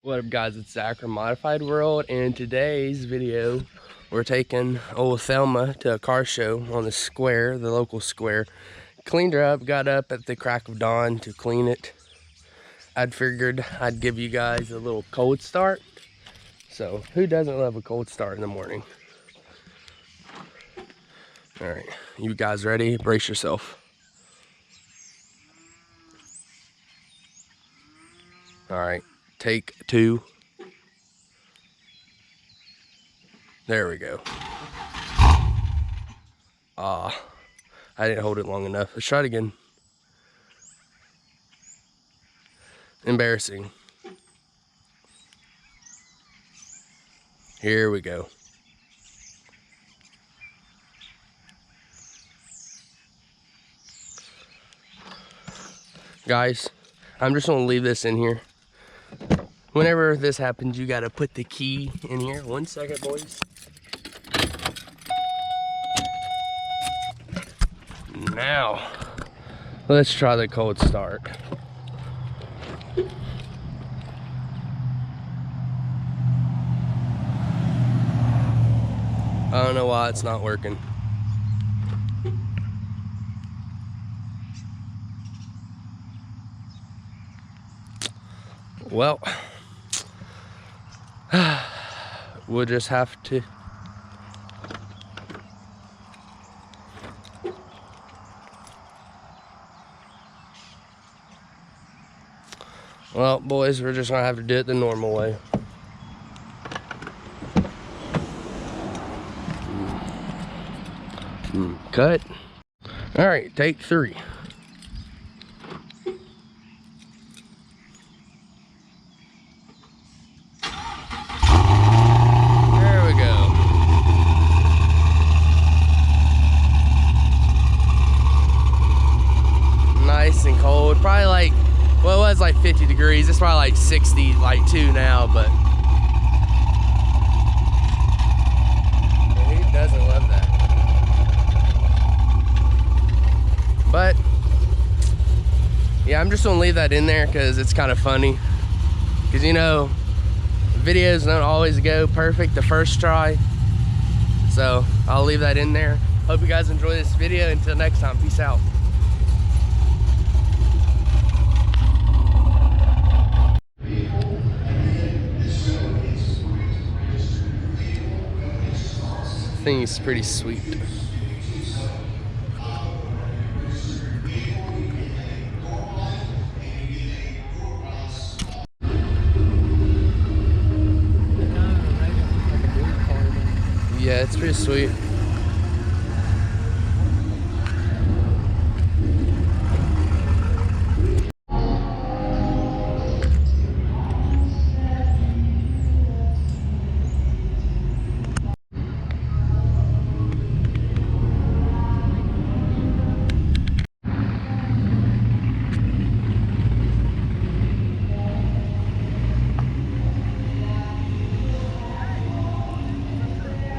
What up guys, it's Zach from Modified World, and today's video we're taking old Thelma to a car show on the square, the local square. Cleaned her up, got up at the crack of dawn to clean it. I'd figured I'd give you guys a little cold start. So who doesn't love a cold start in the morning? All right, you guys ready? Brace yourself. All right, take two. There we go. I didn't hold it long enough. Let's try it again. Embarrassing. Here we go. Guys, I'm just gonna leave this in here. Whenever this happens, you gotta put the key in here. 1 second, boys. Now, let's try the cold start. I don't know why it's not working. Well, we'll just have to. Well, boys, we're just gonna have to do it the normal way. Cut. All right, take three. There we go. Nice and cold. Probably like, well, it was like 50 degrees. It's probably like 60, like 2 now, but who doesn't love that? But yeah, I'm just gonna leave that in there because it's kind of funny. Because you know, videos don't always go perfect the first try. So I'll leave that in there. Hope you guys enjoy this video. Until next time, peace out. I think it's pretty sweet. Yeah, it's pretty sweet.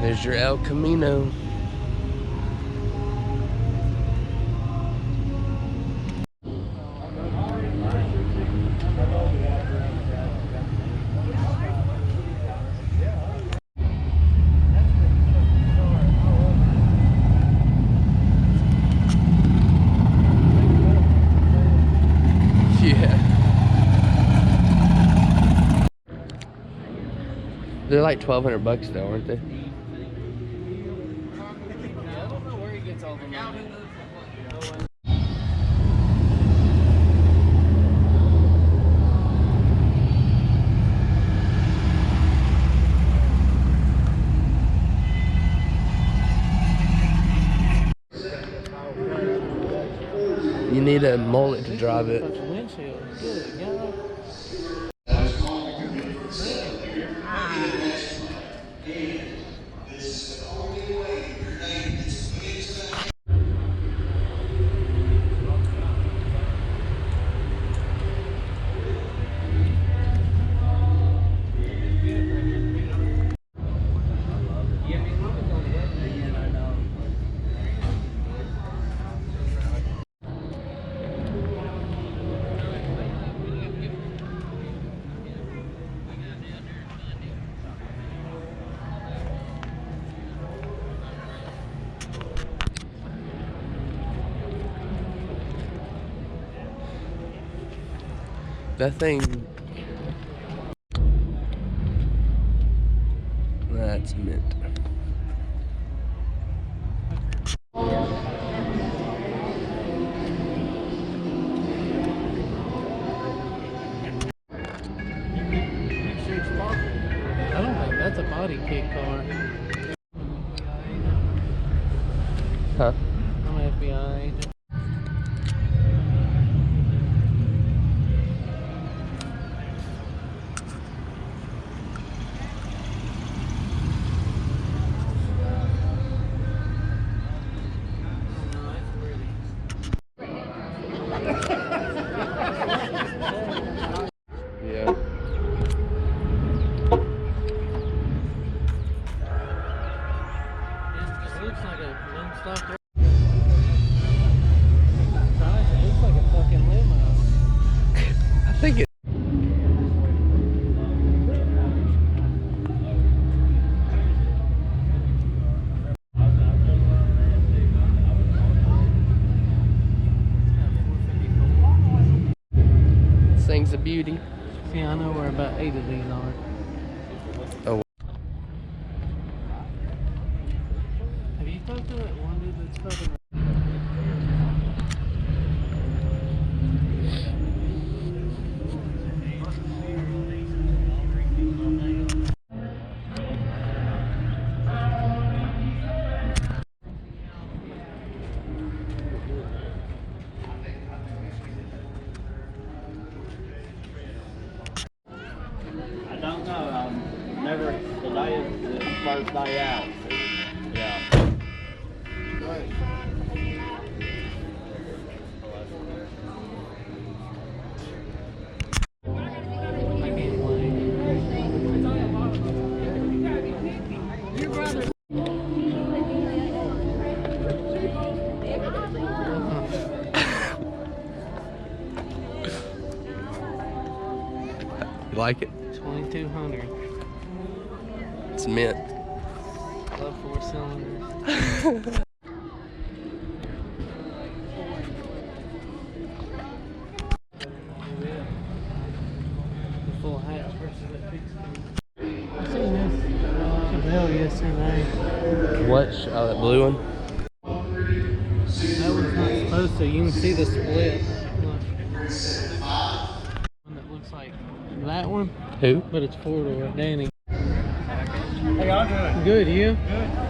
There's your El Camino. Yeah. They're like $1,200 though, aren't they? You need a mullet to drive it. That thing. That's mint. I don't think that's a body kit car. Huh? I'm an FBI agent. Yeah. It looks like a stock. It looks like a fucking limo. I think it. This thing's a beauty. See, I know where about 8 of these are. Oh. Have you talked to that one dude that's fucking? I don't know. Never. Today is the first day out. Yeah. I can't You like it? 2200. It's mint. Love 4 cylinders. The full hatch versus that fixed wing. I seen this Chevelle yesterday. What? Oh, that blue one? That one's not supposed to. You can see the split. Look. One that looks like that one, Who? but it's 4-door. Danny. Hey, y'all doing? Good, you? Good.